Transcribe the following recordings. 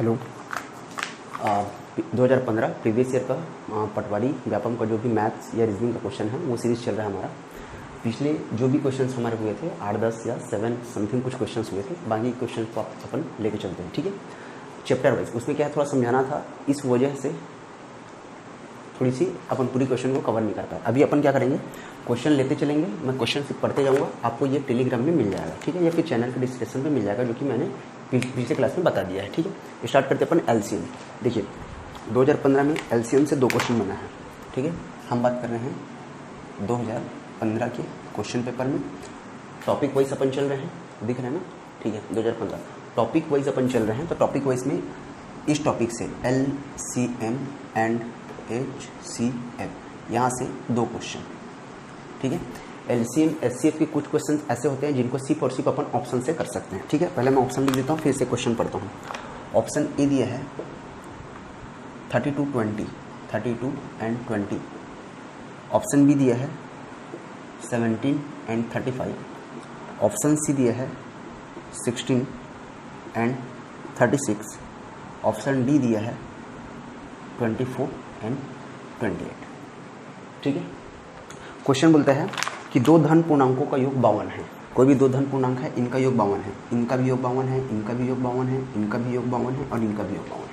Hello 2015 previous year का पटवारी व्यापम का जो भी मैथ्स या रीजनिंग का क्वेश्चन है वो सीरीज़ चल रहा है हमारा। पिछले जो भी क्वेश्चंस हमारे हुए थे 8, 10 या 7 समथिंग कुछ क्वेश्चंस हुए थे, बाकी क्वेश्चंस को अपन लेके चलते हैं, ठीक है। चैप्टर वाइज उसमें क्या है, थोड़ा समझाना था, इस वजह से थोड़ी सी अपन पूरी क्वेश्चन को कवर नहीं कर पाए। अभी अपन क्या करेंगे, क्वेश्चन लेते चलेंगे, मैं क्वेश्चन से पढ़ते जाऊँगा, आपको ये टेलीग्राम में मिल जाएगा, ठीक है, या फिर चैनल के डिस्क्रिप्शन में मिल जाएगा, जो कि मैंने पिछले क्लास में बता दिया है, ठीक है। स्टार्ट करते अपन एलसीएम। देखिए 2015 में एलसीएम से 2 क्वेश्चन बना है, ठीक है। हम बात कर रहे हैं 2015 के क्वेश्चन पेपर में, टॉपिक वाइज अपन चल रहे हैं, दिख रहे हैं ना, ठीक है। 2015 टॉपिक वाइज अपन चल रहे हैं, तो टॉपिक वाइज में इस टॉपिक से एलसीएम एंड एचसीएफ यहाँ से 2 क्वेश्चन, ठीक है। एलसीएम एचसीएफ के कुछ क्वेश्चन ऐसे होते हैं जिनको सिर्फ और सिर्फ अपन ऑप्शन से कर सकते हैं, ठीक है। पहले मैं ऑप्शन लिख देता हूँ, फिर से क्वेश्चन पढ़ता हूँ। ऑप्शन ए दिया है 32, 20, 32 एंड 20। ऑप्शन बी दिया है 17 एंड 35। ऑप्शन सी दिया है 16 एंड 36। ऑप्शन डी दिया है 24 एंड 28, ठीक है। क्वेश्चन बोलता है कि 2 धन पूर्णांकों का योग 52 है। कोई भी 2 धन पूर्णांक है, इनका योग 52 है, इनका भी योग 52 है, इनका भी योग 52 है, इनका भी योग 52 है और इनका भी योग 52 है,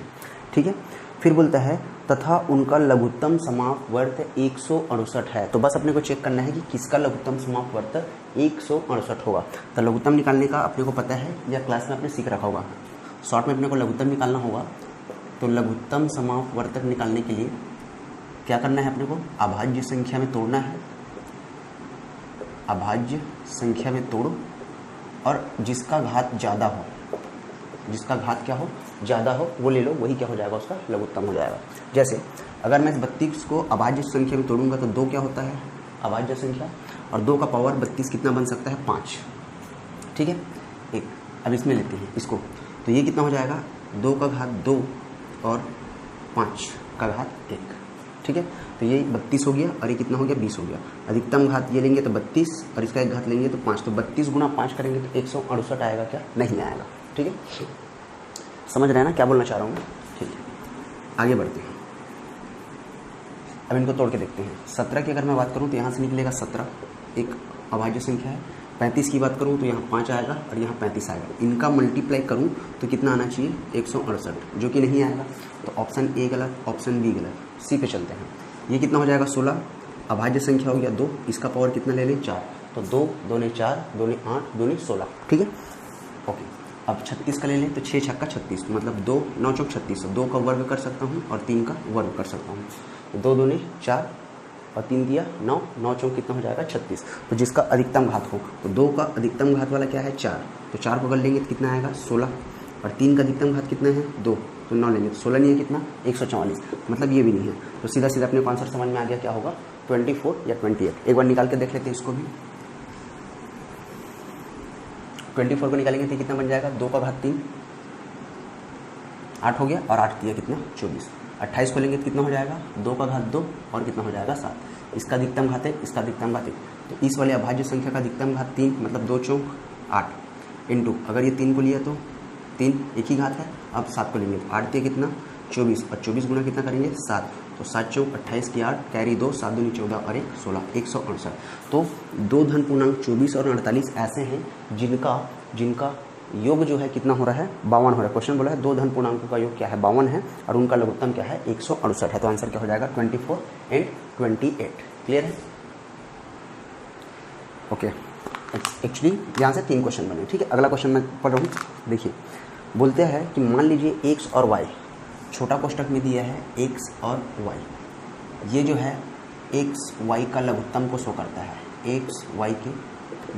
ठीक है। फिर बोलता है तथा उनका लघुत्तम समापवर्त 168 है। तो बस अपने को चेक करना है कि किसका लघुत्तम समापवर्त 168 होगा। तो लघुत्तम निकालने का अपने को पता है या क्लास में आपने सीख रखा होगा, शॉर्ट में अपने को लघुत्तम निकालना होगा। तो लघुत्तम समापवर्तक निकालने के लिए क्या करना है, अपने को अभाज्य संख्या में तोड़ना है, अभाज्य संख्या में तोड़ो और जिसका घात ज़्यादा हो, जिसका घात क्या हो, ज़्यादा हो, वो ले लो, वही क्या हो जाएगा, उसका लघुत्तम हो जाएगा। जैसे अगर मैं इस 32 को अभाज्य संख्या में तोड़ूंगा तो 2 क्या होता है, अभाज्य संख्या, और 2 का पावर 32 कितना बन सकता है, 5, ठीक है। 1 अब इसमें लेते हैं इसको, तो ये कितना हो जाएगा, 2 का घात 2 और 5 का घात 1, ठीक है। तो ये 32 हो गया और ये कितना हो गया, 20 हो गया। अधिकतम घात ये लेंगे तो 32 और इसका एक घात लेंगे तो 5, तो 32 गुना 5 करेंगे तो 168 आएगा क्या, नहीं आएगा, ठीक है। समझ रहे हैं ना क्या बोलना चाह रहा हूँ, ठीक है। आगे बढ़ते हैं, अब इनको तोड़ के देखते हैं। 17 की अगर मैं बात करूँ तो यहाँ से निकलेगा 17, एक अभाज्य संख्या है। 35 की बात करूँ तो यहाँ 5 आएगा और यहाँ 35 आएगा। इनका मल्टीप्लाई करूँ तो कितना आना चाहिए, 168, जो कि नहीं आएगा। तो ऑप्शन ए गलत, ऑप्शन बी गलत, सी पे चलते हैं। ये कितना हो जाएगा, 16, अभाज्य संख्या हो गया 2, इसका पावर कितना ले लें, 4, तो 2 दूनी 4, दूनी 8, दूनी 16, ठीक है। ओके, अब 36 का ले लें तो 6 छक्का 36, मतलब 2 9 चौक 36, 2 का वर्ग कर सकता हूँ और 3 का वर्ग कर सकता हूँ। 2 दूनी 4 और 3 दिया 9, 9 चौक कितना हो जाएगा, 36। तो जिसका अधिकतम घात हो, तो 2 का अधिकतम घात वाला क्या है, 4, तो 4 को अगर लेंगे तो कितना आएगा, 16, और 3 का अधिकतम घात कितना है, 2, तो 9 लेंगे तो 16 नहीं है, कितना, 144, मतलब ये भी नहीं है। तो सीधा सीधा अपने को आंसर समझ में आ गया, क्या होगा, 24 या 28। एक बार निकाल के देख लेते हैं इसको भी। 24 को निकालेंगे तो कितना बन जाएगा, 2 का घात 3, 8 हो गया, और 8 दिया कितना, 24। 28 को लेंगे तो कितना हो जाएगा, 2 का घात 2 और कितना हो जाएगा, 7। इसका अधिकतम घात है, इसका अधिकतम घात 1, तो इस वाले अभाज्य संख्या का अधिकतम घात 3, मतलब 2 चौक 8 इंटू, अगर ये 3 को लिया तो 3 एक ही घात है, अब 7 को लेंगे तो 8 दिया कितना, 24, और 24 गुना कितना करेंगे, 7, तो 7 चौक 28 की 8, कैरी 2, 7 दूनी 14 और 1 16, 168। तो 2 धन पूर्णांक 24 और 48 ऐसे हैं जिनका योग जो है कितना हो रहा है, 52 हो रहा है। क्वेश्चन बोला है 2 धन पूर्णांकों का योग क्या है, 52 है, और उनका लघुत्तम क्या है, 168 है। तो आंसर क्या हो जाएगा, 24 एंड 28। क्लियर है, ओके। एक्चुअली यहाँ से 3 क्वेश्चन बने, ठीक है। अगला क्वेश्चन मैं पढ़ रहा हूँ, देखिए। बोलते हैं कि मान लीजिए x और y, छोटा कोष्टक में दिया है x और y, ये जो है x y का लघुत्तम को शो करता है, x y के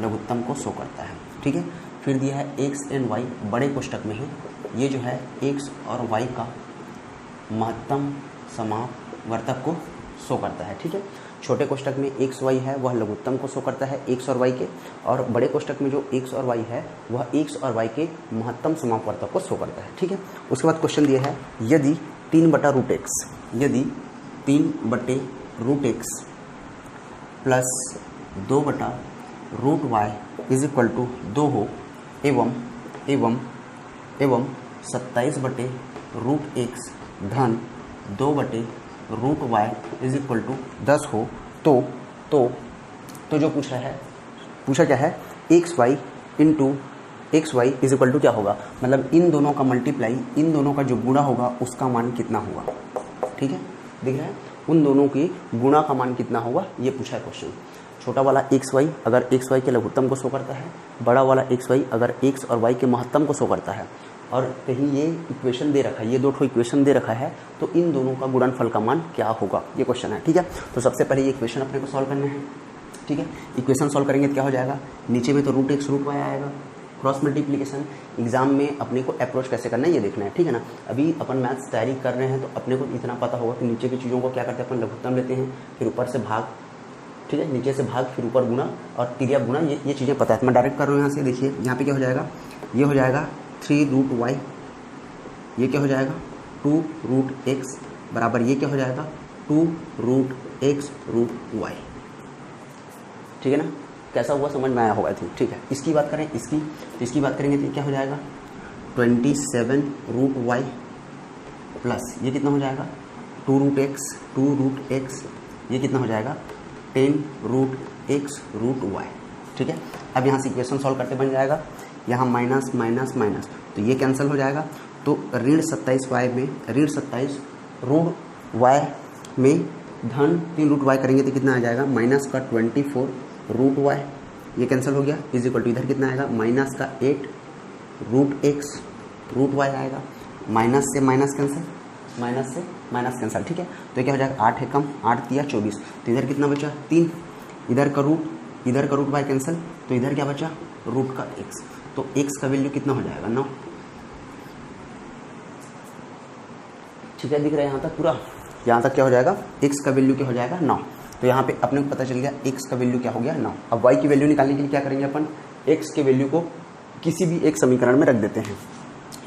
लघुत्तम को शो करता है, ठीक है। फिर दिया है x एंड y बड़े कोष्टक में है, ये जो है x और y का महत्तम समापवर्तक को शो करता है, ठीक है। छोटे कोष्टक में x y है वह लघुत्तम को शो करता है x और y के, और बड़े कोष्टक में जो x और y है वह x और y के महत्तम समापवर्तक को शो करता है, ठीक है। उसके बाद क्वेश्चन दिया है, यदि 3/√x, यदि 3/√x plus 2/√y is equal to 2 हो, एवं 27/√x धन 2/√y इज इक्वल टू 10 हो तो जो पूछा क्या है, x y into x y is equal to क्या होगा, मतलब इन दोनों का मल्टीप्लाई, इन दोनों का जो गुणा होगा उसका मान कितना होगा। ठीक है, दिख रहा है, उन दोनों की गुणा का मान कितना होगा, ये पूछा है क्वेश्चन। छोटा वाला एक्स वाई अगर एक्स वाई के लघुत्तम को शो करता है, बड़ा वाला एक्स वाई अगर एक्स और वाई के महत्तम को शो करता है, और कहीं ये इक्वेशन दे रखा है, ये दो ठो इक्वेशन दे रखा है, तो इन दोनों का गुणनफल का मान क्या होगा, ये क्वेश्चन है। ठीक है, तो सबसे पहले ये इक्वेशन अपने को सॉल्व करना है। ठीक है, इक्वेशन सॉल्व करेंगे तो क्या हो जाएगा, नीचे में तो √x √y आएगा, क्रॉस मल्टीप्लिकेशन। एग्जाम में अपने को अप्रोच कैसे करना है ये देखना है। ठीक है ना, अभी अपन मैथ्स तैयारी कर रहे हैं तो अपने को इतना पता होगा कि नीचे की चीज़ों को क्या करते हैं, अपन लघुत्तम लेते हैं, फिर ऊपर से भाग, ठीक है, नीचे से भाग, फिर ऊपर गुना और तिर्यक गुना, ये चीज़ें पता है। मैं डायरेक्ट कर रहा हूँ यहाँ से, देखिए यहाँ पे क्या हो जाएगा, ये हो जाएगा 3√y, ये क्या हो जाएगा 2√x बराबर ये क्या हो जाएगा 2√x √y। ठीक है ना, कैसा हुआ समझ में आया होगा थी। ठीक है, इसकी बात करें, इसकी बात करेंगे तो क्या हो जाएगा 27√y प्लस ये कितना हो जाएगा 2√x, ये कितना हो जाएगा 10√x √y। ठीक है, अब यहाँ से इक्वेशन सॉल्व करते बन जाएगा, यहाँ माइनस माइनस माइनस तो ये कैंसिल हो जाएगा, तो ऋण 27√y में धन 3√y करेंगे तो कितना आ जाएगा, माइनस का 24√y, ये कैंसिल हो गया, इज इक्वल टू इधर कितना आएगा, माइनस का 8√x √y आएगा, माइनस से माइनस कैंसिल, माइनस से माइनस कैंसिल। ठीक है, तो क्या हो जाएगा 8 है कम, 8 तिया 24, तो इधर कितना बचा 3, इधर का रूट y कैंसिल, तो इधर क्या बचा रूट का x, तो x का वैल्यू कितना हो जाएगा 9। ठीक है, दिख रहा है यहाँ तक पूरा, यहाँ तक क्या हो जाएगा, x का वैल्यू क्या हो जाएगा 9। तो यहाँ पे अपने को पता चल गया x का वैल्यू क्या हो गया 9। अब y की वैल्यू निकालने के लिए क्या करेंगे अपन, x के वैल्यू को किसी भी एक समीकरण में रख देते हैं,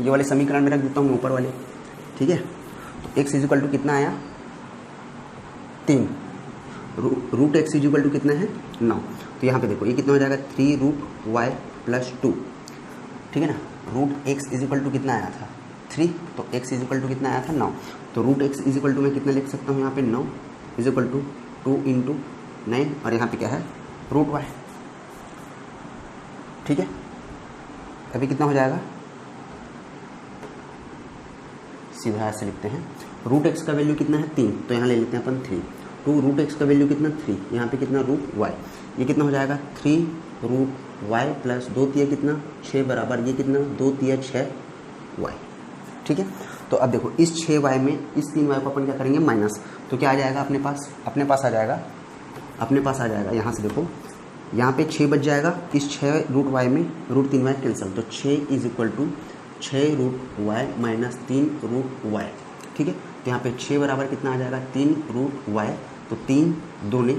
ये वाले समीकरण में रख देता हूँ ऊपर वाले। ठीक है, तो x इज इक्वल टू कितना आया 3, √x इज इक्वल टू कितना है 9, तो यहाँ पे देखो ये कितना हो जाएगा 3√y प्लस 2। ठीक है ना, √x इज इक्वल टू कितना आया था 3, तो x इज इक्वल टू कितना आया था 9, तो √x इज इक्वल टू मैं कितना लिख सकता हूँ यहाँ पे 9 इज इक्वल टू 2 × 9 और यहाँ पे क्या है √y। ठीक है, अभी कितना हो जाएगा, सीधा ऐसे लिखते हैं, √x का वैल्यू कितना है 3, तो यहाँ ले लेते हैं अपन 3, 2√x का वैल्यू कितना 3, यहाँ पे कितना √y, ये कितना हो जाएगा 3√y प्लस 2 तिया कितना 6 बराबर ये कितना 2 तिया 6y। ठीक है, तो अब देखो इस 6y में इस 3y को अपन क्या करेंगे माइनस, तो क्या आ जाएगा अपने पास आ जाएगा यहाँ से देखो, यहाँ पे 6 बच जाएगा, इस 6√y में √3y कैंसिल, तो 6 is equal to 6√y minus 3√y। ठीक है, तो यहाँ पे 6 बराबर कितना आ जाएगा 3√y, तो 3 2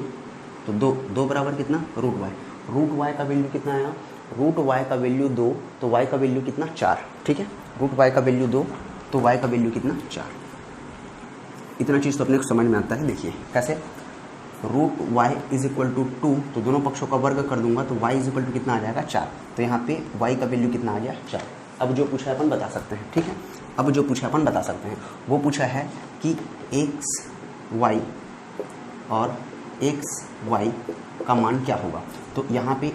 तो 2 बराबर कितना √y का वैल्यू कितना आया, √y का वैल्यू 2, तो y का वैल्यू कितना 4। ठीक है, √y का वैल्यू 2, तो y का वैल्यू कितना 4। इतना चीज़ तो अपने को समझ में आता है। देखिए कैसे, √y इज इक्वल टू 2, तो दोनों पक्षों का वर्ग कर दूंगा तो y इज इक्वल टू कितना आ जाएगा 4, तो यहाँ पे y का वैल्यू कितना आ गया 4। अब जो पूछा है अपन बता सकते हैं। ठीक है, अब जो पूछा अपन बता सकते हैं, वो पूछा है कि x y और x y का मान क्या होगा, तो यहाँ पे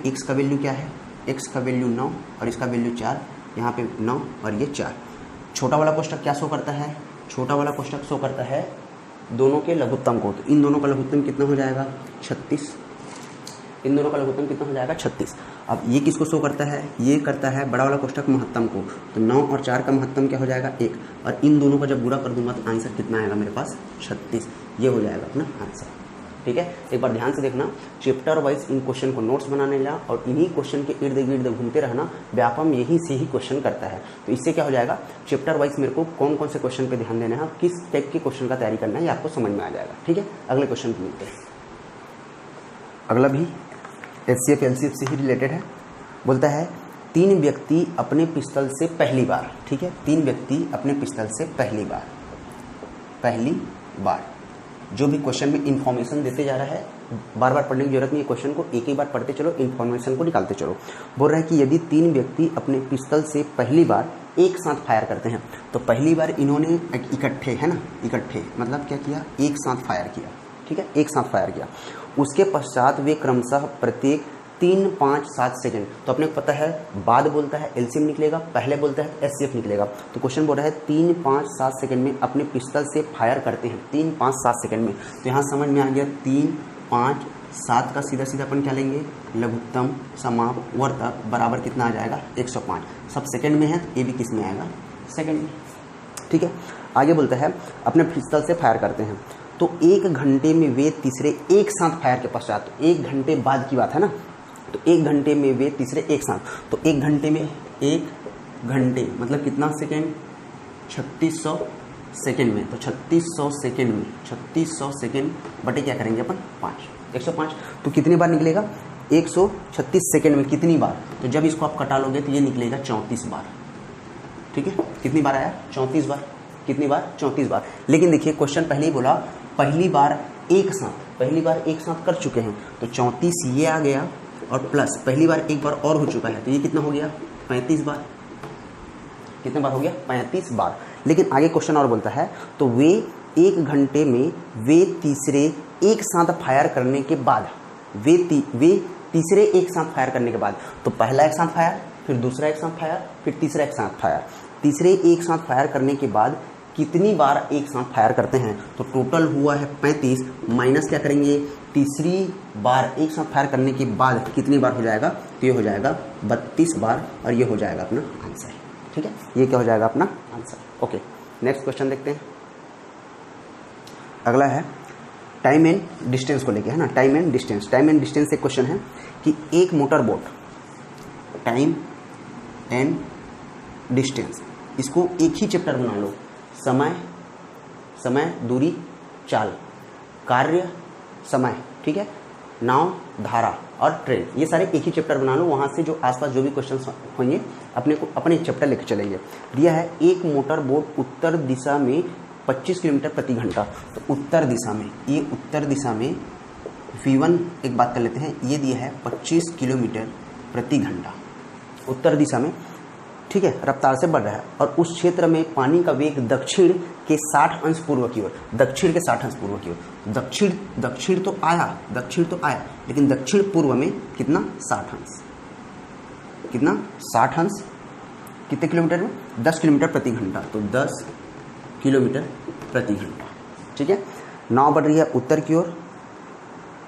x का वैल्यू क्या है, x का वैल्यू 9 और इसका वैल्यू 4, यहाँ पे 9 और ये 4। छोटा वाला कोष्ठक क्या शो करता है, छोटा वाला कोष्ठक शो करता है दोनों के लघुत्तम को, तो इन दोनों का लघुत्तम कितना हो जाएगा 36, इन दोनों का लघुत्तम कितना हो जाएगा 36। अब ये किसको शो करता है, ये करता है बड़ा वाला कोष्ठक महत्तम को, तो 9 और 4 का महत्तम क्या हो जाएगा 1, और इन दोनों का जब गुणा कर दूंगा तो आंसर कितना आएगा मेरे पास 36, ये हो जाएगा अपना आंसर। ठीक है, एक बार ध्यान से देखना, चैप्टर वाइज इन क्वेश्चन को नोट्स बनाने ला और इन्हीं क्वेश्चन के इर्द गिर्द घूमते रहना, व्यापम यही से ही क्वेश्चन करता है। तो इससे क्या हो जाएगा, चैप्टर वाइज मेरे को कौन कौन से क्वेश्चन पे ध्यान देना है, किस टाइप के क्वेश्चन का तैयारी करना है, ये आपको समझ में आ जाएगा। ठीक है, अगले क्वेश्चन पे मिलते हैं। अगला भी HCF LCF से ही रिलेटेड है। बोलता है 3 व्यक्ति अपने पिस्तल से पहली बार, ठीक है, 3 व्यक्ति अपने पिस्तल से पहली बार जो भी क्वेश्चन में इन्फॉर्मेशन देते जा रहा है, बार बार पढ़ने की जरूरत नहीं है, क्वेश्चन को एक ही बार पढ़ते चलो, इन्फॉर्मेशन को निकालते चलो। बोल रहा है कि यदि 3 व्यक्ति अपने पिस्तल से पहली बार एक साथ फायर करते हैं। तो पहली बार इन्होंने इकट्ठे, है ना, इकट्ठे मतलब क्या किया, एक साथ फायर किया, ठीक है, एक साथ फायर किया। उसके पश्चात वे क्रमशः प्रत्येक 3, 5, 7 सेकेंड, तो अपने को पता है बाद बोलता है एलसीएम निकलेगा, पहले बोलता है एचसीएफ निकलेगा। तो क्वेश्चन बोल रहा है 3, 5, 7 सेकेंड में अपने पिस्टल से फायर करते हैं, 3, 5, 7 सेकेंड में। तो यहाँ समझ में आ गया 3, 5, 7 का सीधा सीधा अपन क्या लेंगे, लघुत्तम समापवर्तक बराबर कितना आ जाएगा 105। सब सेकेंड में है तो ये भी किस में आएगा, सेकेंड में, ठीक है। आगे बोलता है अपने पिस्टल से फायर करते हैं तो 1 घंटे में वे तीसरे एक साथ फायर के पश्चात, 1 घंटे बाद की बात है ना, तो 1 घंटे में वे तीसरे एक साथ, तो 1 घंटे में 1 घंटे मतलब कितना सेकेंड, 3600 सेकेंड में। तो 3600 सेकेंड में 3600 सेकेंड बटे क्या करेंगे अपन 5, 105। तो कितनी बार निकलेगा 136 सेकेंड में कितनी बार, तो जब इसको आप कटा लोगे तो ये निकलेगा 34 बार, ठीक है। कितनी बार आया 34 बार, कितनी बार 34 बार। लेकिन देखिए क्वेश्चन पहले ही बोला पहली बार एक साथ, पहली बार एक साथ कर चुके हैं, तो 34 ये आ गया और प्लस पहली बार एक बार और हो चुका है, तो ये कितना हो गया 35 बार। कितने बार हो गया 35 बार। लेकिन आगे क्वेश्चन और बोलता है तो वे 1 घंटे में वे तीसरे एक साथ फायर करने के बाद, वे तीसरे एक साथ फायर करने के बाद, तो पहला एक साथ फायर, फिर दूसरा एक साथ फायर, फिर तीसरा एक साथ फायर, तीसरे एक साथ फायर करने के बाद कितनी बार एक साथ फायर करते हैं, तो टोटल हुआ है 35 माइनस क्या करेंगे, तीसरी बार एक साथ फायर करने के बाद कितनी बार हो जाएगा, तो ये हो जाएगा 32 बार और ये हो जाएगा अपना आंसर, ठीक है। ये क्या हो जाएगा अपना आंसर। ओके, नेक्स्ट क्वेश्चन देखते हैं। अगला है टाइम एंड डिस्टेंस को लेके, है ना, time and distance. Time and distance से क्वेश्चन है कि एक motor boat, time and distance, इसको एक ही चैप्टर बना लो, समय, दूरी, चाल, कार्य, समय, ठीक है, नाव, धारा और ट्रेन, ये सारे एक ही चैप्टर बना लो। वहाँ से जो आसपास जो भी क्वेश्चन होंगे अपने चैप्टर लेकर चलेंगे। दिया है एक मोटर बोट उत्तर दिशा में 25 किलोमीटर प्रति घंटा, तो उत्तर दिशा में, ये उत्तर दिशा में V1 एक बात कर लेते हैं, ये दिया है 25 किलोमीटर प्रति घंटा उत्तर दिशा में, ठीक है, रफ्तार से बढ़ रहा है। और उस क्षेत्र में पानी का वेग दक्षिण के 60 अंश पूर्व की ओर, दक्षिण के 60 अंश पूर्व की ओर, दक्षिण तो आया, लेकिन दक्षिण पूर्व में कितना 60 अंश, कितना 60 अंश, कितने किलोमीटर में 10 किलोमीटर प्रति घंटा, तो 10 किलोमीटर प्रति घंटा, ठीक है। नाव बढ़ रही है उत्तर की ओर,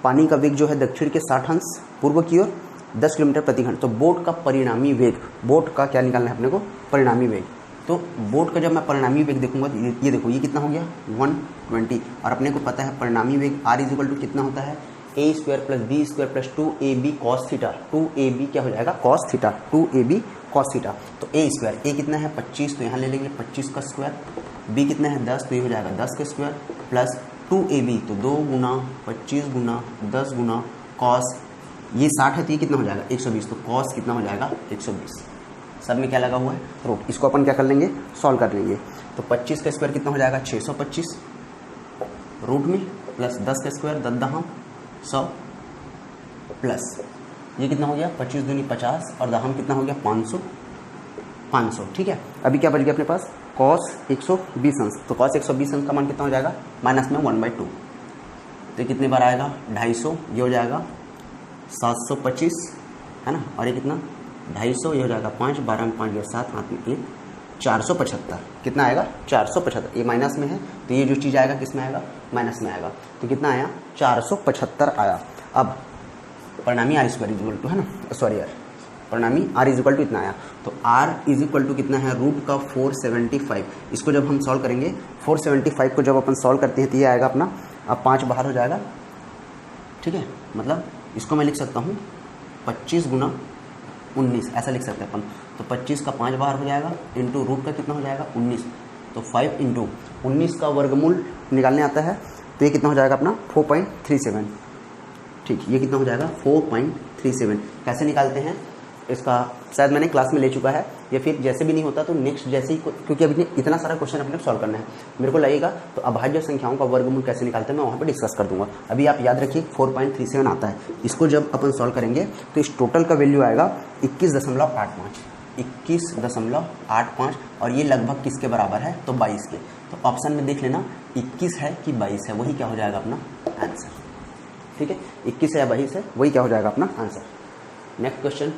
पानी का वेग जो है दक्षिण के 60 अंश पूर्व की ओर, 10 किलोमीटर प्रति घंटा। तो बोट का परिणामी वेग, बोट का क्या निकालना है अपने को, परिणामी वेग। तो बोट का जब मैं परिणामी वेग देखूंगा तो ये देखो ये कितना हो गया 120, और अपने को पता है परिणामी वेग R इक्वल टू कितना होता है a² + b² + 2ab cos theta, 2ab क्या हो जाएगा cos theta, 2ab cos theta. तो a² कितना है 25, तो यहाँ ले लेंगे 25 का स्क्वायर, b कितना है 10, तो ये हो जाएगा 10 का स्क्वायर, प्लस 2ab, तो 2 गुना 25 गुना 10 गुना cos, ये 60 है तो ये कितना हो जाएगा 120, तो cos कितना हो जाएगा 120। सब में क्या लगा हुआ है रूट, इसको अपन क्या कर लेंगे सॉल्व कर लेंगे। तो 25 का स्क्वायर कितना हो जाएगा 625 रूट में, प्लस 10 का स्क्वायर 10 दहम 100, प्लस ये कितना हो गया 25 दूनी 50 और दहम कितना हो गया 500, ठीक है। अभी क्या बच गया अपने पास cos 120 अंश, तो cos 120 अंश का मान कितना हो जाएगा माइनस में 1/2, तो कितनी बार आएगा 250, ये हो जाएगा 725, है ना, और ये कितना 250, ये हो जाएगा 5, 12 में 5 गया 7, 5 में 1, 475, कितना आएगा 475, ये माइनस में है तो ये जो चीज़ आएगा किस में आएगा माइनस में आएगा, तो कितना आया 475 आया। अब परिणामी R स्क्वायर इक्वल टू, है ना, सॉरी यार, परिणामी R इक्वल टू इतना आया, तो R इक्वल टू कितना है रूट का 475। इसको जब हम सॉल्व करेंगे 475 को जब अपन सॉल्व करते हैं तो ये आएगा अपना, अब 5 बाहर हो जाएगा, ठीक है, मतलब इसको मैं लिख सकता हूँ 25 गुना 19, ऐसा लिख सकते हैं अपन। तो 25 का 5 बाहर हो जाएगा, इंटू रूट का कितना हो जाएगा 19, तो 5 इंटू 19 का वर्गमूल निकालने आता है, तो ये कितना हो जाएगा अपना 4.37, ठीक, ये कितना हो जाएगा 4.37। कैसे निकालते हैं इसका शायद मैंने क्लास में ले चुका है, या फिर जैसे भी नहीं होता तो नेक्स्ट जैसे ही, क्योंकि अभी इतना सारा क्वेश्चन अपने सॉल्व करना है मेरे को लगेगा, तो अभाज्य संख्याओं का वर्गमूल कैसे निकालते हैं मैं वहाँ पे डिस्कस कर दूंगा। अभी आप याद रखिए 4.37 आता है, इसको जब अपन सॉल्व करेंगे तो इस टोटल का वैल्यू आएगा 21.85, 21.85 और ये लगभग किसके बराबर है, तो 22 के। तो ऑप्शन में देख लेना 21 है कि 22 है, वही क्या हो जाएगा अपना आंसर। ठीक है, 21 है या 22 है, वही क्या हो जाएगा अपना आंसर। नेक्स्ट क्वेश्चन,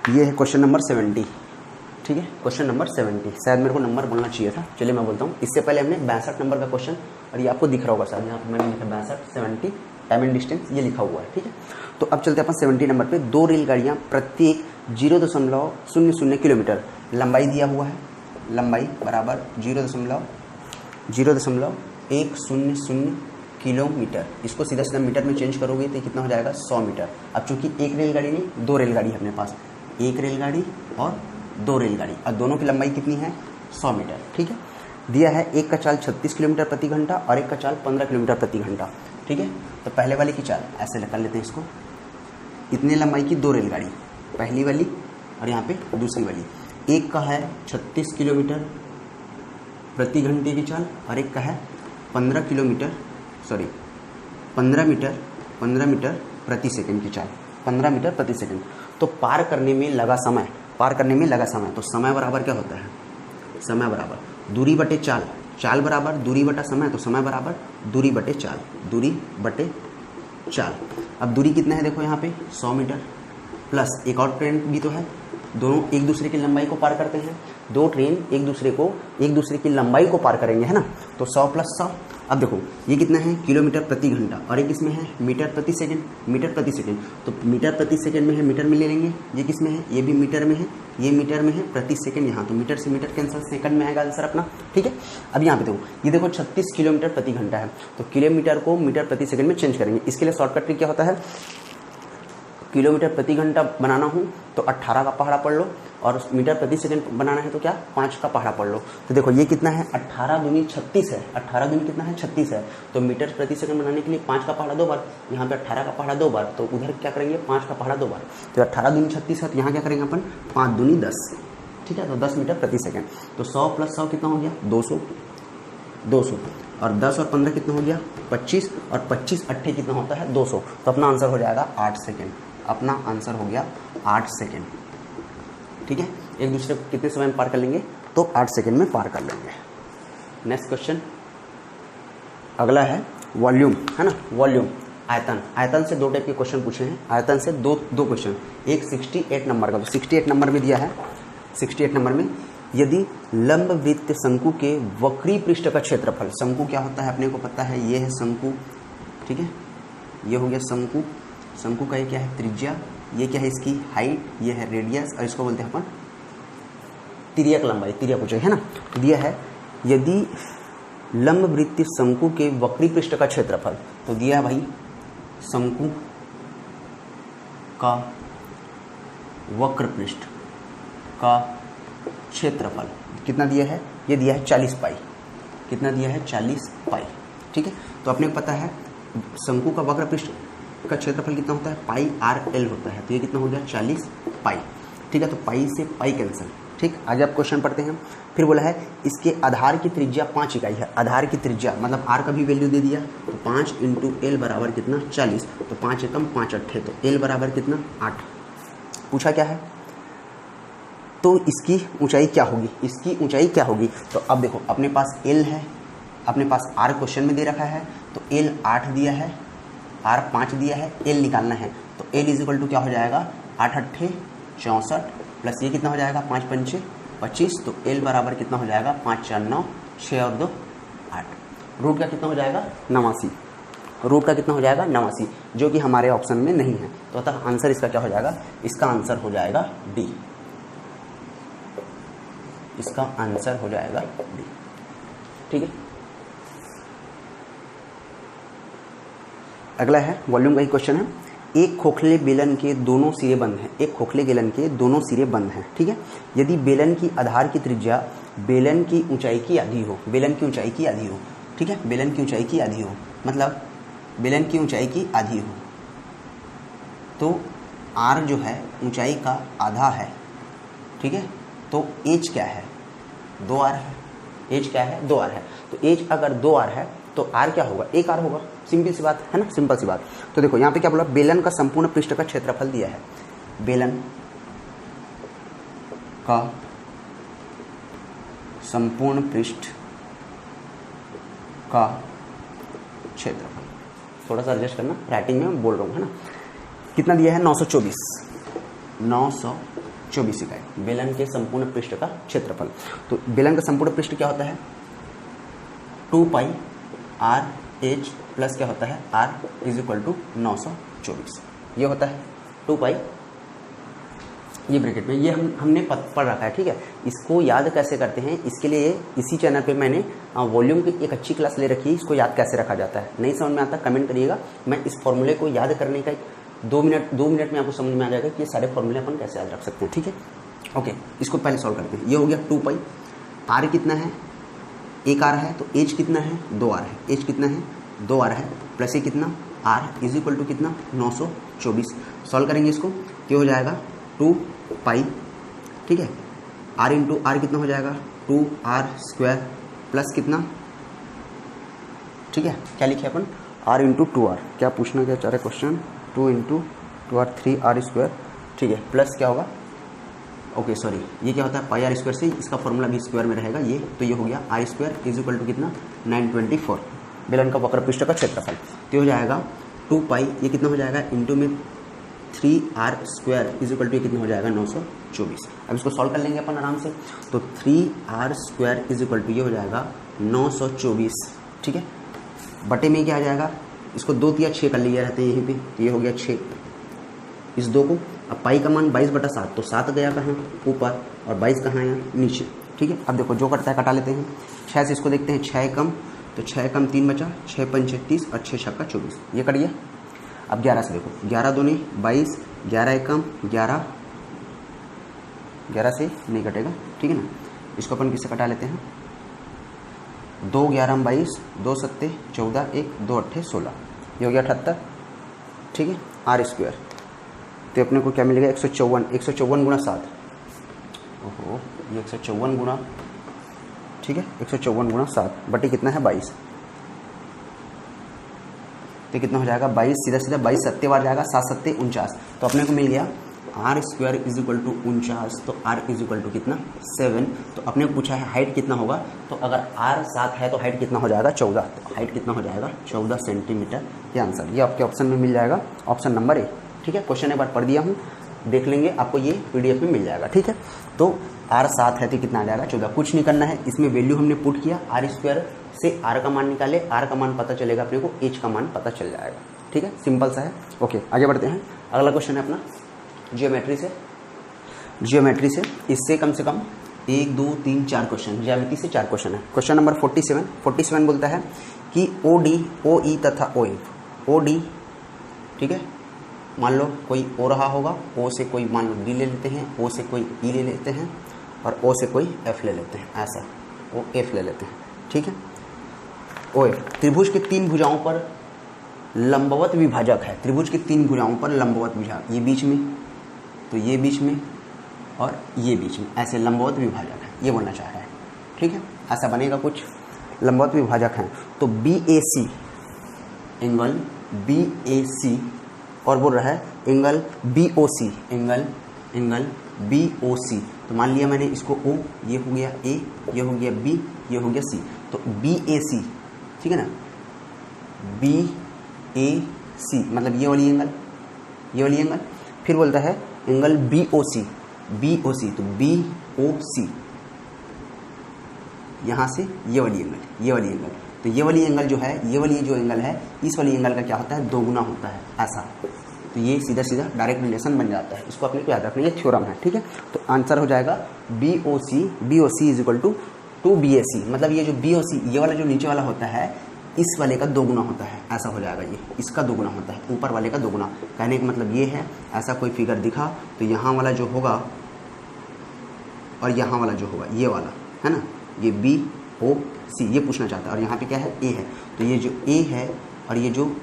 ये है क्वेश्चन नंबर 70। ठीक है, क्वेश्चन नंबर 70, शायद मेरे को नंबर बोलना चाहिए था, चलिए मैं बोलता हूँ। इससे पहले हमने 62 नंबर का क्वेश्चन, और ये आपको दिख रहा होगा शायद, यहाँ पर मैंने लिखा 62, 70 टाइम एंड डिस्टेंस ये लिखा हुआ है। ठीक है, तो अब चलते हैं अपन 70 नंबर पे। 2 रेलगाड़ियाँ प्रत्येक 0.00 किलोमीटर लंबाई दिया हुआ है, लंबाई बराबर 0.100 किलोमीटर। इसको सीधा सीधा मीटर में चेंज करोगे तो कितना हो जाएगा 100 मीटर। अब चूंकि एक रेलगाड़ी नहीं 2 रेलगाड़ी है अपने पास, एक रेलगाड़ी और 2 रेलगाड़ी, और दोनों की लंबाई कितनी है 100 मीटर। ठीक है, दिया है एक का चाल 36 किलोमीटर प्रति घंटा और एक का चाल 15 किलोमीटर प्रति घंटा। ठीक है, तो पहले वाले की चाल ऐसे कर लेते हैं इसको, इतनी लंबाई की 2 रेलगाड़ी, पहली वाली और यहाँ पे दूसरी वाली। एक का है 36 किलोमीटर प्रति घंटे की चाल और एक का है 15 मीटर प्रति सेकंड की चाल, 15 मीटर प्रति सेकंड। तो पार करने में लगा समय, तो समय बराबर क्या होता है, समय बराबर दूरी बटे चाल, चाल बराबर दूरी बटा समय, तो समय बराबर दूरी बटे चाल। अब दूरी कितना है देखो यहाँ पे 100 मीटर, प्लस एक और ट्रेन भी तो है, दोनों एक दूसरे की लंबाई को पार करते हैं, 2 ट्रेन एक दूसरे की लंबाई को पार करेंगे, है ना। तो 100 + 100, अब देखो ये कितना है किलोमीटर प्रति घंटा और एक इसमें है मीटर प्रति सेकंड, तो मीटर प्रति सेकंड में है, मीटर में ले लेंगे। ये किस में है, ये भी मीटर में है, ये मीटर में है, प्रति सेकंड यहाँ, तो मीटर से मीटर कैंसिल, सेकंड में आएगा आंसर अपना। ठीक है, अब यहाँ पे देखो ये देखो 36 किलोमीटर प्रति घंटा है, तो किलोमीटर को मीटर प्रति सेकंड में चेंज करेंगे। इसके लिए शॉर्टकट ट्रिक क्या होता है, किलोमीटर प्रति घंटा बनाना हो तो 18 का पहाड़ा पढ़ लो, और मीटर प्रति सेकंड बनाना है तो क्या 5 का पहाड़ा पढ़ लो। तो देखो ये कितना है 18 दूनी 36 है, 18 दूनी कितना है 36 है, तो मीटर प्रति सेकंड बनाने के लिए 5 का पहाड़ा 2 बार, यहाँ पे 18 का पहाड़ा 2 बार, तो उधर क्या करेंगे 5 का पहाड़ा 2 बार। तो 18 दूनी 36 है, तो यहाँ क्या करेंगे अपन 5 दूनी 10। ठीक है, तो 10 मीटर प्रति सेकंड। तो 100 + 100 कितना हो गया 200, और 10 और 15 कितना हो गया 25, और 25 8 कितना होता है 200। तो अपना आंसर हो जाएगा 8 सेकेंड, अपना आंसर हो गया 8 सेकेंड। ठीक है, एक दूसरे को कितने समय में पार कर लेंगे, तो 8 सेकेंड में पार कर लेंगे। नेक्स्ट क्वेश्चन, अगला है वॉल्यूम, है ना, वॉल्यूम आयतन से 2 टाइप के क्वेश्चन पूछे हैं, आयतन से दो क्वेश्चन, एक 68 नंबर का, तो 68 नंबर में दिया है, 68 नंबर में यदि लंब वृत्त शंकु के वक्री पृष्ठ का क्षेत्रफल, शंकु क्या होता है अपने को पता है, ये है शंकु। ठीक है, ये हो गया शंकु, शंकु का ये क्या है त्रिज्या, ये क्या है इसकी हाइट, ये है रेडियस, और इसको बोलते हैं अपन तिर्यक लंबाई, तिर्यक ऊंचाई, है ना। दिया है यदि लंब वृत्त शंकु के वक्री पृष्ठ का क्षेत्रफल, तो दिया है भाई शंकु का वक्र पृष्ठ का क्षेत्रफल कितना दिया है, ये दिया है 40 पाई, कितना दिया है 40 पाई। ठीक है, तो अपने को पता है शंकु का वक्र पृष्ठ का क्षेत्रफल कितना होता है πr/l होता है, तो ये कितना हो गया 40 पाई। ठीक है, तो पाई से पाई कैंसिल। ठीक, आगे आप क्वेश्चन पढ़ते हैं। फिर बोला है इसके आधार की त्रिज्या 5 इकाई है, आधार की त्रिज्या मतलब r का भी वैल्यू दे दिया, तो 5 × l बराबर कितना 40, तो 5 एकम 5 अट्ठे, तो l बराबर कितना 8। पूछा क्या है, तो इसकी ऊंचाई क्या होगी, इसकी ऊंचाई क्या होगी। तो अब देखो अपने पास l है, अपने पास r क्वेश्चन में दे रखा है, तो l 8 दिया है, r 5 दिया है, l निकालना है, तो l = क्या हो जाएगा 8 अट्ठे 64 प्लस ये कितना हो जाएगा 5 पंचे 25, तो l बराबर कितना हो जाएगा 5 4 9 6 और 2 8। रूट का कितना हो जाएगा 89, रूट का कितना हो जाएगा 89, जो कि हमारे ऑप्शन में नहीं है। तो अतः आंसर इसका क्या हो जाएगा, इसका आंसर हो जाएगा डी, इसका आंसर हो जाएगा डी। ठीक है, अगला है वॉल्यूम का ही क्वेश्चन है। एक खोखले बेलन के दोनों सिरे बंद हैं, एक खोखले बेलन के दोनों सिरे बंद हैं। ठीक है, यदि बेलन की आधार की त्रिज्या बेलन की ऊंचाई की आधी हो, बेलन की ऊंचाई की आधी हो, ठीक है, बेलन की ऊंचाई की आधी हो, मतलब बेलन की ऊंचाई की आधी हो, तो r जो है ऊंचाई का आधा है। ठीक है, तो एज क्या है 2r है, एज क्या है 2r है, तो एज अगर 2r है तो r क्या होगा 1r होगा, सिंपल सी बात है ना, सिंपल सी बात। तो देखो यहाँ पे क्या बोला, बेलन का संपूर्ण पृष्ठ का क्षेत्रफल दिया है, बेलन का संपूर्ण पृष्ठ का क्षेत्रफल। थोड़ा सा एडजस्ट करना, राइटिंग में मैं बोल रहा हूँ, है ना। कितना दिया है? 924 इकाई बेलन के संपूर्ण पृष्ठ का क्षेत्रफल। तो बेलन का संपूर्ण पृष्ठ क्या होता है? 2 पाई आर एच प्लस क्या होता है? R is equal to 924। ये होता है 2 पाई, ये ब्रैकेट में, ये हमने पढ़ रखा है, ठीक है। इसको याद कैसे करते हैं, इसके लिए इसी चैनल पे मैंने वॉल्यूम की एक अच्छी क्लास ले रखी है। इसको याद कैसे रखा जाता है, नहीं समझ में आता कमेंट करिएगा। मैं इस फॉर्मूले को याद करने का 2 मिनट में आपको समझ में आ जाएगा कि ये सारे फॉर्मूले अपन कैसे याद रख सकते हैं, ठीक है। ओके, इसको पहले सॉल्व करते हैं। ये हो गया 2 पाई, आर कितना है? 1 आर है, तो एच कितना है? 2 आर है। एच कितना है? 2 आर है, प्लस ये कितना? आर इज इक्वल टू कितना? 924। सॉल्व करेंगे इसको, क्या हो जाएगा? 2 पाई, ठीक है, आर इंटू आर कितना हो जाएगा? 2 आर स्क्वायर प्लस कितना, ठीक है, क्या लिखे अपन? Are into 2 are. क्या पूछना क्या चाह रहे question? 2 into 2 r 3 r square, ठीक है, प्लस क्या होगा? ओके सॉरी, ये क्या होता है? पाई आर स्क्वायर से, इसका फॉर्मूला भी स्क्वायर में रहेगा ये, तो ये हो गया r square is equal to कितना? 924 बेलन का वक्र पृष्ठ का क्षेत्रफल। तो हो जाएगा 2 पाई, ये कितना हो जाएगा? इंटू में 3 r square is equal to कितना हो जाएगा? 924। अब इसको सॉल्व कर लेंगे अपन आराम से। तो 3 r square is equal to ये हो जाएगा 924, ठीक है, बटे में क्या आ जाएगा? इसको 2 या 6 कर लिया रहते हैं यहीं पे, तो ये हो गया 6 इस 2 को। अब पाई का मान 22/7, तो 7 गया कहाँ? ऊपर, और 22 कहाँ आया? नीचे, ठीक है। अब देखो जो कटता है कटा लेते हैं। 6 से इसको देखते हैं, 6 कम, तो 6 कम 3 बचा, 6 पंचे 30 और 6 छक्का 24, ये कट गया। अब 11 से देखो, 11 दूनी 22, 11 एकम 11, 11 से नहीं कटेगा, ठीक है ना। इसको अपन किससे कटा लेते हैं? 2 11 22, 2 7 14, 1 2 8 16, ये हो गया 78, ठीक है, आर स्क्वायर। तो अपने को क्या मिलेगा? 154 गुणा 7, ओहो ये 154 गुणा, ठीक है, 154 गुणा 7 बटे कितना है? 22, तो कितना हो जाएगा? 22, सीधा 22 7 बार जाएगा, 7 7 49, तो अपने को मिल गया r square is equal to 49, तो आर इज इक्वल टू कितना? 7। तो अपने को पूछा है हाइट कितना होगा, तो अगर आर 7 है तो हाइट कितना हो जाएगा? 14, तो हाइट कितना हो जाएगा? 14 सेंटीमीटर। ये आंसर, ये आपके ऑप्शन में मिल जाएगा, ऑप्शन नंबर ए, ठीक है। क्वेश्चन एक बार पढ़ दिया हूँ, देख लेंगे, आपको ये पीडीएफ में मिल जाएगा, ठीक है। तो आर 7 है तो कितना आ जाएगा? 14। कुछ नहीं करना है, इसमें वैल्यू हमने पुट किया, आर स्क्वायर से आर का मान निकाले, आर का मान पता चलेगा अपने को, एच का मान पता चल जाएगा, ठीक है, सिंपल सा है। ओके, आगे बढ़ते हैं। अगला क्वेश्चन है अपना जियोमेट्री से इससे कम से कम 1 2 3 4 क्वेश्चन, ज्यामिति से 4 क्वेश्चन है। क्वेश्चन नंबर 47 बोलता है कि ओ डी, ओ ई तथा ओ एफ, ओ डी, ठीक है, मान लो कोई ओ रहा होगा, ओ से कोई मान लो डी ले लेते हैं, ओ से कोई ई ले लेते हैं, और ओ से कोई एफ ले लेते हैं, ऐसा ओ एफ ले लेते हैं, ठीक है। ओ एफ त्रिभुज के 3 भुजाओं पर लंबवत विभाजक है, त्रिभुज के 3 भुजाओं पर लंबवत विभाजक, ये बीच में, तो ये बीच में और ये बीच में, ऐसे लंबवत विभाजक है, ये बोलना चाह रहा है, ठीक है, ऐसा बनेगा कुछ लंबवत विभाजक हैं। तो बी ए सी, एंगल बी ए सी, और बोल रहा है एंगल बी ओ सी, एंगल बी ओ सी। तो मान लिया मैंने इसको ओ, ये हो गया ए, ये हो गया बी, ये हो गया सी, तो बी ए सी, ठीक है ना, बी ए सी मतलब ये वाली एंगल, फिर बोलता है एंगल बी ओ सी, तो बी ओ सी, यहाँ से ये वाली एंगल, तो ये वाली एंगल जो है, ये वाली जो एंगल है, इस वाली एंगल का क्या होता है? 2 गुना होता है, ऐसा। तो ये सीधा डायरेक्ट रिलेशन बन जाता है, इसको अपने को याद रखना, ये थ्योरम है, ठीक है। तो आंसर हो जाएगा B O C is equal to 2BAC, मतलब ये जो बी ओ सी, ये वाला जो नीचे वाला होता है, इस वाले का 2 गुना होता है, ऐसा हो जाएगा, ये इसका 2 गुना होता है, ऊपर वाले का 2 गुना। कहने का मतलब ये है, ऐसा कोई फिगर दिखा तो यहाँ वाला जो होगा और यहाँ वाला जो होगा, ये वाला है ना, ये बी ओ सी, ये पूछना चाहता है, और यहाँ पे क्या है? ए है, तो ये जो ए है और ये जो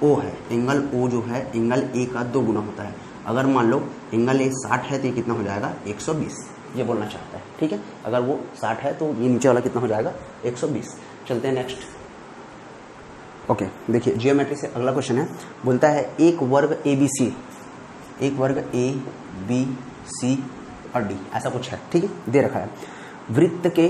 ओ है, एंगल ओ जो है, एंगल ए का 2 गुना होता है। अगर मान लो एंगल ए 60 है तो ये कितना हो जाएगा? 120, ये बोलना चाहता है, ठीक है। अगर वो 60 है तो ये नीचे वाला कितना हो जाएगा? 120। चलते हैं नेक्स्ट। ओके, देखिए जियोमेट्री से अगला क्वेश्चन है, बोलता है एक वर्ग ए बी सी और डी, ऐसा कुछ है, ठीक है, दे रखा है। वृत्त के,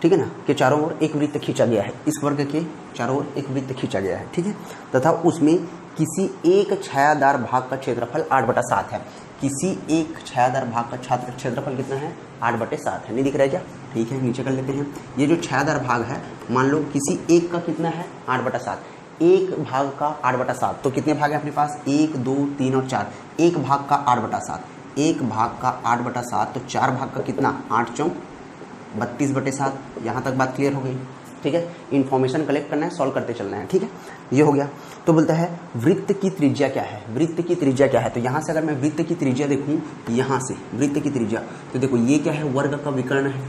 ठीक है ना, के चारों ओर एक वृत्त खींचा गया है, इस वर्ग के चारों ओर एक वृत्त खींचा गया है, ठीक है, तथा उसमें किसी एक छायादार भाग का क्षेत्रफल 8/7 है। किसी एक छायादार भाग का क्षेत्रफल कितना है? 8/7 है। नहीं दिख रहा है क्या? ठीक है, नीचे कर लेते हैं। ये जो छायादार भाग है, मान लो किसी एक का कितना है? 8/7। एक भाग का 8/7, तो कितने भाग है अपने पास? 1, 2, 3 और 4। एक भाग का 8/7, एक भाग का 8/7, तो 4 भाग का कितना? 8 चौक 32/7। यहाँ तक बात क्लियर हो गई, ठीक है। इन्फॉर्मेशन कलेक्ट करना है, सॉल्व करते चलना है, ठीक है। ये हो गया। तो बोलता है वृत्त की त्रिज्या क्या है? वृत्त की त्रिज्या क्या है? तो यहाँ से अगर मैं वृत्त की त्रिज्या देखूँ, यहाँ से वृत्त की त्रिज्या, तो देखो ये क्या है? वर्ग का विकर्ण है।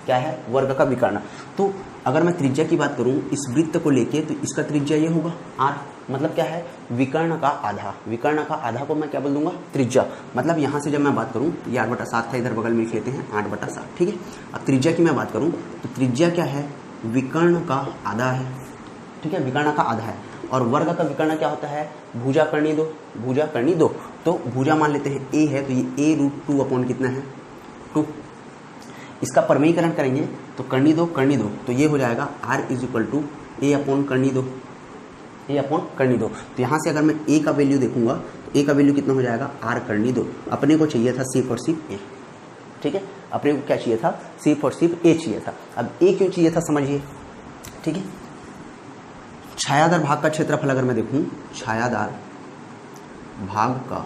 क्या है? वर्ग का विकर्ण। तो अगर मैं त्रिज्या की बात करूँ इस वृत्त को लेके, तो इसका त्रिज्या ये होगा r। मतलब क्या है? विकर्ण का आधा। विकर्ण का आधा को मैं क्या बोल दूंगा? त्रिज्या। मतलब यहाँ से जब मैं बात करूँ, ये 8/7 था, इधर बगल में लिख लेते हैं 8/7, ठीक है। अब त्रिज्या की मैं बात करूँ तो त्रिज्या क्या है? विकर्ण का आधा है, ठीक है, विकर्ण का आधा है। और वर्ग का विकर्ण क्या होता है? भुजा करनी दो, भुजा करनी दो। तो भुजा मान लेते हैं a है, तो ये a√2 अपॉन कितना है? 2। इसका परमेयीकरण करेंगे तो करनी दो, तो ये हो जाएगा r = a अपॉन करनी दो, a अपॉन करनी दो। तो यहाँ से अगर मैं a का वैल्यू देखूंगा तो a का वैल्यू कितना हो जाएगा? r करनी दो। अपने को चाहिए था सिर्फ और सिर्फ a, ठीक है। अपने को क्या चाहिए था? सिर्फ और सिर्फ a चाहिए था। अब a क्यों चाहिए था समझिए, ठीक है। छायादार भाग का क्षेत्रफल अगर मैं देखूं, छायादार भाग का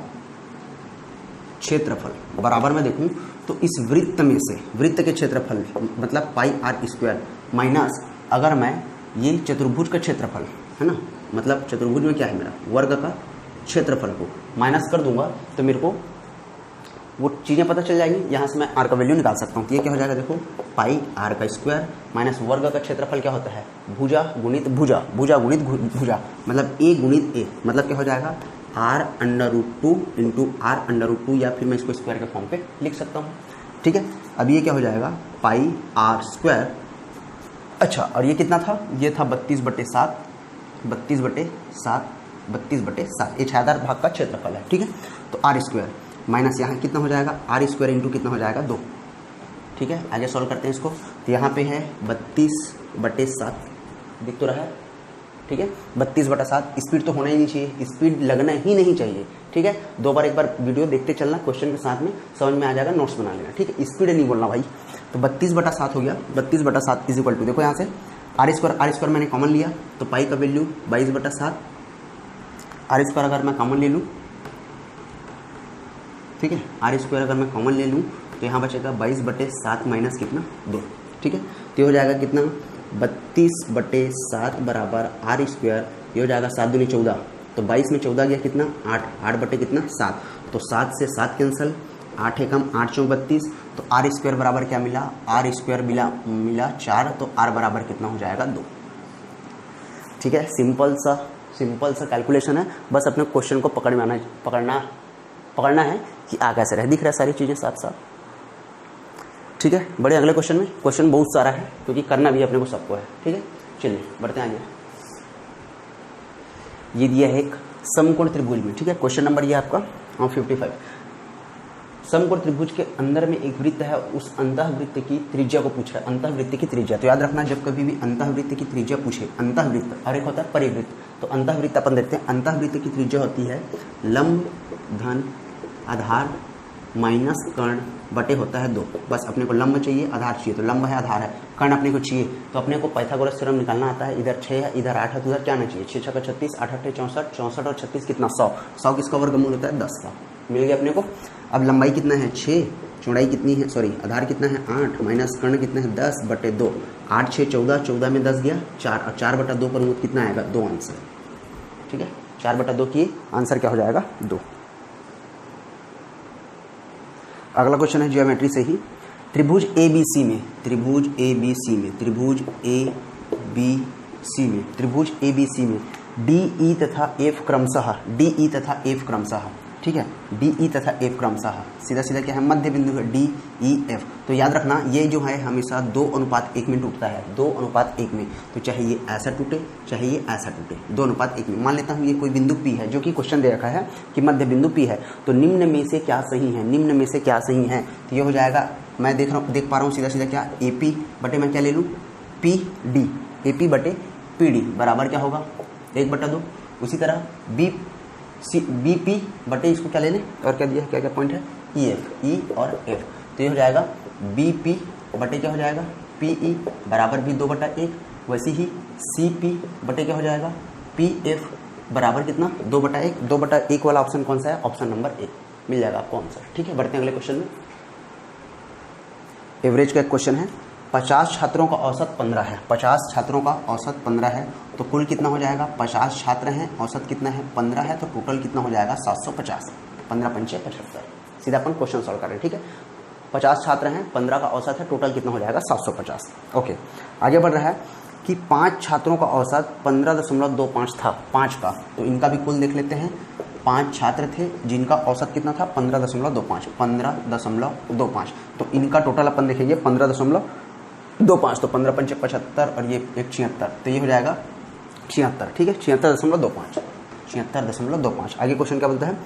क्षेत्रफल बराबर में देखूं तो इस वृत्त में से, वृत्त के क्षेत्रफल मतलब πr² माइनस, अगर मैं ये चतुर्भुज का क्षेत्रफल है ना, मतलब चतुर्भुज में क्या है मेरा? वर्ग का क्षेत्रफल को माइनस कर दूंगा तो मेरे को वो चीज़ें पता चल जाएंगी। यहाँ से मैं r का वैल्यू निकाल सकता हूँ। तो ये क्या हो जाएगा? देखो πr² माइनस वर्ग का क्षेत्रफल क्या होता है? भुजा गुणित भुजा, भुजा गुणित भुजा, मतलब a गुणित a, मतलब क्या हो जाएगा? r√2 इंटू r√2, या फिर मैं इसको स्क्वायर के फॉर्म पे लिख सकता हूँ, ठीक है। अब ये क्या हो जाएगा? πr²। अच्छा, और ये कितना था? ये था 32/7, 32/7 ये छायादार भाग का क्षेत्रफल है, ठीक है। तो r² माइनस यहाँ कितना हो जाएगा? r² इंटू कितना हो जाएगा? 2, ठीक है। आगे सॉल्व करते हैं इसको। तो यहाँ पे है 32/7, दिख तो रहा है, ठीक है। 32/7। स्पीड तो होना ही नहीं चाहिए, स्पीड लगना ही नहीं चाहिए, ठीक है। एक बार वीडियो देखते चलना, क्वेश्चन के साथ में समझ में आ जाएगा, नोट्स बना लेना, ठीक है। स्पीड नहीं बोलना भाई। तो 32/7 हो गया। 32/7 इज इक्वल टू, देखो यहाँ से r² मैंने कॉमन लिया तो पाई का वैल्यू 22/7। r² अगर मैं कॉमन ले लूँ, ठीक है, r² अगर मैं कॉमन ले लूँ तो यहाँ बचेगा 22/7 माइनस कितना? 2, ठीक है। तो ये हो जाएगा कितना? 32/7 बराबर r², ये हो जाएगा 7 दूनी 14, तो 22 में 14 गया कितना? 8 बटे कितना? 7। तो 7 से 7 कैंसिल, 8 एकम 8 चौक 32, तो r² बराबर क्या मिला? r² मिला 4, तो r बराबर कितना हो जाएगा? 2, ठीक है। सिंपल सा कैलकुलेशन है, बस अपने क्वेश्चन को पकड़ना है कि आ कैसे रहे। दिख रहा है सारी चीज़ें साथ साथ, ठीक है। बड़े अगले क्वेश्चन में, क्वेश्चन बहुत सारा है क्योंकि करना भी अपने को सबको है, ठीक है। चलिए बढ़ते हैं आगे। ये दिया है एक समकोण त्रिभुज में, ठीक है। क्वेश्चन नंबर ये आपका 55। समकोण त्रिभुज के अंदर में एक वृत्त है, उस अंतःवृत्त की त्रिज्या को पूछ रहा है। अंतःवृत्त की त्रिज्या, तो याद रखना जब कभी भी अंतःवृत्त की त्रिज्या पूछे, अंतःवृत्त और एक होता है परिवृत्त। तो अंतःवृत्त अपन देखते हैं। अंतःवृत्त की त्रिज्या होती है लंब धन आधार माइनस कर्ण बटे होता है 2। बस अपने को लंब चाहिए, आधार चाहिए, तो लंब है, आधार है, कर्ण अपने को चाहिए, तो अपने को पाइथागोरस थ्योरम निकालना आता है। इधर 6 है, इधर 8 है, तो इधर क्या आना चाहिए? 6 6 36, 8 8 64, 64 और 36 कितना? 100। 100 किसका वर्गमूल होता है? 10 का। मिल गया अपने को। अब लंबाई कितना है? 6, चौड़ाई कितनी है? आधार कितना है? 8 माइनस कर्ण कितना है? 10/2। 8 6 14, 14 में 10 गया 4, और 4/2 पर कितना आएगा? 2 आंसर, ठीक है। 4/2 की आंसर क्या हो जाएगा? 2। अगला क्वेश्चन है ज्योमेट्री से ही। त्रिभुज ABC में, त्रिभुज ABC में DE तथा F क्रमशः ठीक है, डी ई तथा एफ क्रमशः, सीधा सीधा क्या है, मध्य बिंदु है डी ई एफ। तो याद रखना ये जो है हमेशा 2:1 में टूटता है, 2:1 में। तो चाहे ये ऐसा टूटे चाहे ये ऐसा टूटे, 2:1 में। मान लेता हूँ ये कोई बिंदु पी है जो कि क्वेश्चन दे रखा है कि मध्य बिंदु पी है, तो निम्न में से क्या सही है, निम्न में से क्या सही है। तो ये हो जाएगा, मैं देख पा रहा हूँ सीधा सीधा क्या, ए पी बटे मैं क्या ले लूँ, पी डी, ए पी बटे पी डी बराबर क्या होगा, 1/2। उसी तरह बी पी बटे इसको क्या ले लें, और क्या दिया है, क्या क्या पॉइंट है, ई एफ, ई और एफ। तो ये हो जाएगा बी पी बटे क्या हो जाएगा, पी ई बराबर भी 2/1। वैसे ही सी पी बटे क्या हो जाएगा, पी एफ बराबर कितना, 2/1। 2/1 वाला ऑप्शन कौन सा है, ऑप्शन नंबर ए मिल जाएगा आपको आंसर। ठीक है, बढ़ते हैं अगले क्वेश्चन में। एवरेज का एक क्वेश्चन है, 50 छात्रों का औसत 15 है, 50 छात्रों का औसत 15 है, तो कुल कितना हो जाएगा, 50 छात्र हैं, औसत कितना है, 15 है, तो टोटल कितना हो जाएगा, 750। 15 पंचे 75, सीधा अपन क्वेश्चन सॉल्व करें। ठीक है, 50 छात्र हैं, 15 का औसत है, टोटल कितना हो जाएगा, 750। ओके, आगे बढ़ रहा है कि 5 छात्रों का औसत 15.25 था, 5 का, तो इनका भी कुल देख लेते हैं। 5 छात्र थे जिनका औसत कितना था, 15.25, तो इनका टोटल अपन देखेंगे 15.25, तो 15 पंचे 75 और ये एक 76, तो ये हो जाएगा 76। ठीक है, 76.25। आगे क्वेश्चन क्या बोलता है,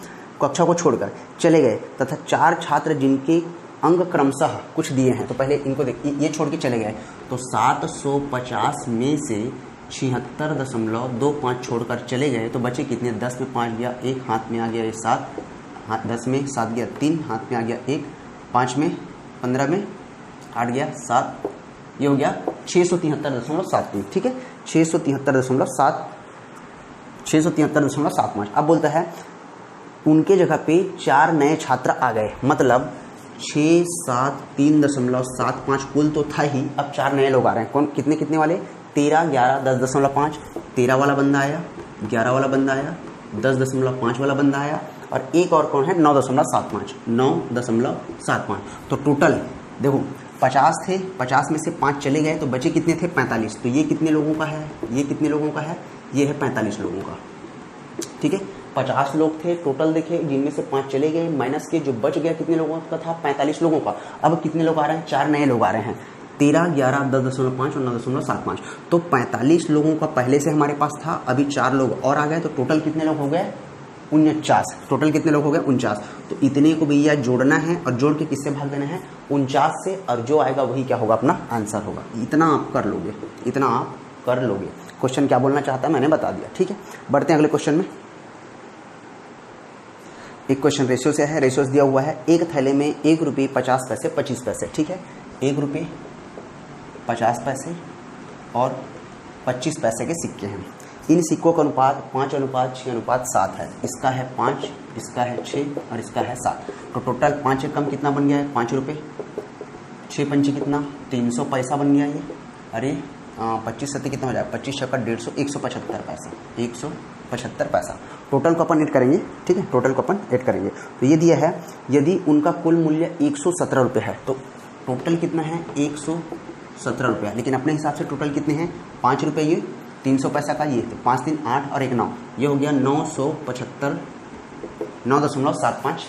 कक्षा को छोड़कर चले गए तथा 4 छात्र जिनके अंक क्रमशः कुछ दिए हैं, तो पहले इनको देख, ये छोड़ के चले गए, तो 750 में से 76.25 छोड़कर चले गए, तो बचे कितने, 10 में 5 गया, 1 हाथ में आ गया, ये 7, 10 में 7 गया, 3 हाथ में आ गया, 1, 5 में 15 में 8 गया, 7, ये हो गया 673.73। ठीक है, 673.75। अब बोलता है उनके जगह पे 4 नए छात्र आ गए, मतलब 6, 7, 3.75 कुल तो था ही, अब 4 नए लोग आ रहे हैं। कौन, कितने कितने वाले, 13, 11, 10.5, 13 वाला बंदा आया, 11 वाला बंदा आया, 10.5 वाला बंदा आया, और एक और कौन है, 9.75। तो टोटल देखो 50 थे, 50 में से 5 चले गए, तो बचे कितने थे, 45। तो ये कितने लोगों का है, ये कितने लोगों का है, ये है 45 लोगों का। ठीक है, 50 लोग थे टोटल देखे, जिनमें से 5 चले गए, माइनस के जो बच गया कितने लोगों का था, 45 लोगों का। अब कितने लोग आ रहे हैं, 4 नए लोग आ रहे हैं, 13, 11, 10.5 और 9.75। तो 45 लोगों का पहले से हमारे पास था, अभी 4 लोग और आ गए, तो टोटल कितने लोग हो गए, 49। टोटल कितने लोग हो गए, 49। तो इतने को भैया जोड़ना है, और जोड़ के किससे भाग देना है, 49 से, और जो आएगा वही क्या होगा, अपना आंसर होगा। इतना आप कर लोगे, इतना आप कर लोगे। क्वेश्चन क्या बोलना चाहता है मैंने बता दिया। ठीक है, बढ़ते हैं अगले क्वेश्चन में। एक क्वेश्चन रेशियो से है, रेशियोस दिया हुआ है, एक थैले में 1 रुपये 50 पैसे 25 पैसे। ठीक है, 1 रुपये 50 पैसे और 25 पैसे के सिक्के हैं। इन सिक्कों का अनुपात 5:6:7 है। इसका है 5, इसका है 6 और इसका है 7। तो टोटल 5 कम कितना बन गया है, 5 रुपये, 6 पंचे कितना, 300 पैसा बन गया ये। अरे 25 सत्ते कितना हो जाएगा, 25 छक्का 150, 175 पैसा, 175 पैसा। टोटल को अपन ऐड करेंगे। ठीक है, टोटल को अपन ऐड करेंगे। तो ये दिया है, यदि उनका कुल मूल्य 117 रुपये है, तो टोटल कितना है, 117 रुपया। लेकिन अपने हिसाब से टोटल कितने हैं, 5 रुपये ये, 300 पैसा का ये, तो 5 3 8 और 1 9, ये हो गया 975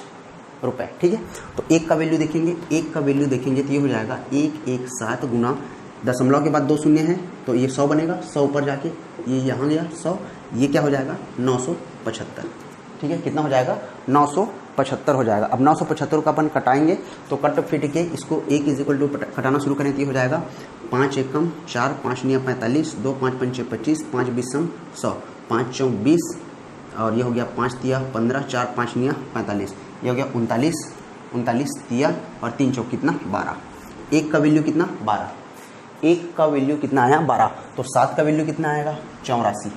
रुपये। ठीक है, तो 1 का वैल्यू देखेंगे, 1 का वैल्यू देखेंगे तो ये हो जाएगा 117 गुना दशमलव के बाद 2 शून्य है, तो ये 100 बनेगा। 100 ऊपर जाके ये यहाँ गया 100, ये क्या हो जाएगा 975। ठीक है, कितना हो जाएगा, 975 हो जाएगा। अब 975 का अपन कटाएंगे, तो कट फिट के इसको 1 = कटाना शुरू करें तो ये हो जाएगा 5 एकम 4, 5 9 45, 2 5 पंचे 25, 5 20 100, 5 4 20 और ये हो गया 5 3 15, 4 5 9 45, ये हो गया 39, 39 3 और 3 4 कितना 12। 1 का वैल्यू कितना 12, 1 का वैल्यू कितना आया 12, तो 7 का वैल्यू कितना आएगा 84।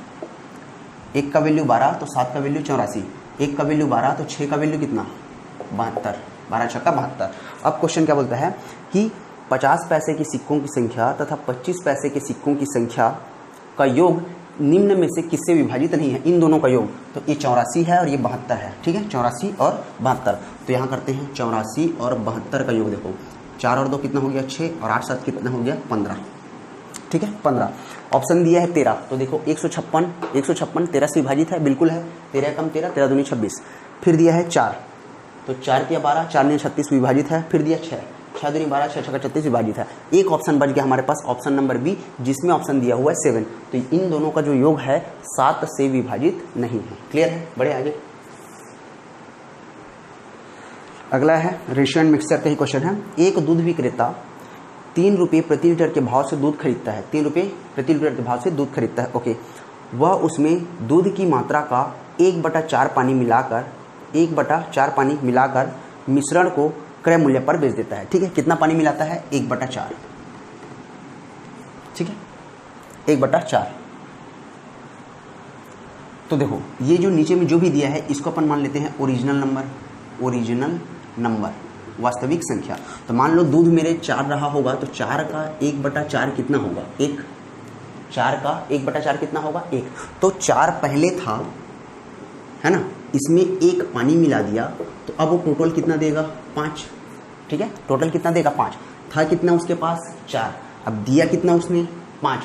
1 का वैल्यू 12 तो 7 का वैल्यू 84, 1 का वैल्यू 12 तो 6 का वैल्यू कितना 72, 12 छक्का 72। अब क्वेश्चन क्या बोलता है कि 50 पैसे के सिक्कों की संख्या तथा 25 पैसे के सिक्कों की संख्या का योग निम्न में से किससे विभाजित नहीं है, इन दोनों का योग। तो ये 84 है और ये 72 है। ठीक है, 84 और 72। तो यहाँ करते हैं 84 और 72 का योग। देखो 4 और 2 कितना हो गया 6 और 8 7 कितना हो गया 15। ठीक है, 15। ऑप्शन दिया है 13, तो देखो 156 13 से विभाजित है, बिल्कुल है। 13 कम 13, 13 दूनी 26। फिर दिया है 4, तो 4 तिया 12, 4 ने 36 विभाजित है, फिर दिया 6, 6 दूनी 12, 6 छक्का 36 विभाजित है। एक ऑप्शन बच गया हमारे पास, ऑप्शन नंबर बी, जिसमें ऑप्शन दिया हुआ है 7। तो इन दोनों का जो योग है 7 से विभाजित नहीं है। क्लियर है? बढ़े आगे। अगला है रेशियो एंड मिक्सचर का ही क्वेश्चन है। एक दूध विक्रेता 3 रुपये प्रति लीटर के भाव से दूध खरीदता है, 3 रुपये प्रति लीटर के भाव से दूध खरीदता है। ओके, वह उसमें दूध की मात्रा का 1/4 पानी मिलाकर 1/4 पानी मिलाकर मिश्रण को क्रय मूल्य पर बेच देता है। ठीक है, कितना पानी मिलाता है? 1/4। ठीक है, 1/4। तो देखो ये जो नीचे में जो भी दिया है इसको अपन मान लेते हैं ओरिजिनल नंबर, वास्तविक संख्या। तो मान लो दूध मेरे 4 रहा होगा, तो 4 का 1/4 कितना होगा? 1। 4 का 1/4 कितना होगा? 1। तो 4 पहले था, है ना, इसमें 1 पानी मिला दिया, तो अब वो टोटल कितना देगा? 5। ठीक है, टोटल कितना देगा? 5। था कितना उसके पास? 4। अब दिया कितना उसने? 5।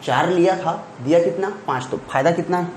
4 लिया था, दिया कितना? 5। तो फायदा कितना?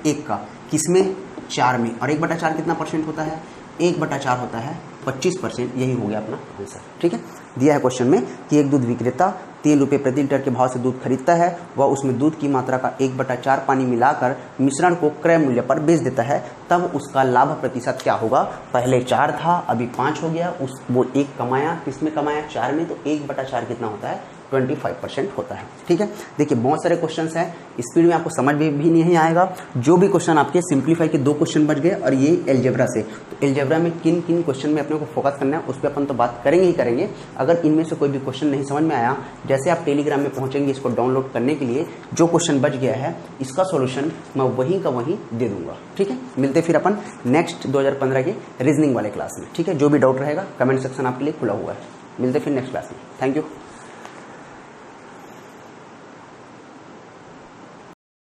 1 का। किसमें? 4 में। और 1/4 कितना परसेंट होता है? 1/4 होता है 25%। यही हो गया अपना आंसर। ठीक है, दिया है क्वेश्चन में कि एक दूध विक्रेता 3 रुपये प्रति लीटर के भाव से दूध खरीदता है, वह उसमें दूध की मात्रा का 1/4 पानी मिलाकर मिश्रण को क्रय मूल्य पर बेच देता है, तब उसका लाभ प्रतिशत क्या होगा? पहले 4 था, अभी 5 हो गया, वो 1 कमाया, किसमें कमाया? 4 में। तो 1/4 कितना होता है? 25% होता है। ठीक है, देखिए बहुत सारे क्वेश्चंस हैं, स्पीड में आपको समझ भी नहीं आएगा। जो भी क्वेश्चन आपके सिंप्लीफाई के 2 क्वेश्चन बच गए और ये एलजेब्रा से, तो एलजेब्रा में किन किन क्वेश्चन में अपने को फोकस करना है उस पर अपन तो बात करेंगे ही करेंगे। अगर इनमें से कोई भी क्वेश्चन नहीं समझ में आया, जैसे आप टेलीग्राम में पहुंचेंगे इसको डाउनलोड करने के लिए, जो क्वेश्चन बच गया है इसका सोल्यूशन मैं वहीं का वहीं दे दूंगा। ठीक है, मिलते फिर अपन नेक्स्ट 2015 के रीजनिंग वाले क्लास में। ठीक है, जो भी डाउट रहेगा कमेंट सेक्शन आपके लिए खुला हुआ है। मिलते फिर नेक्स्ट क्लास में। Thank you.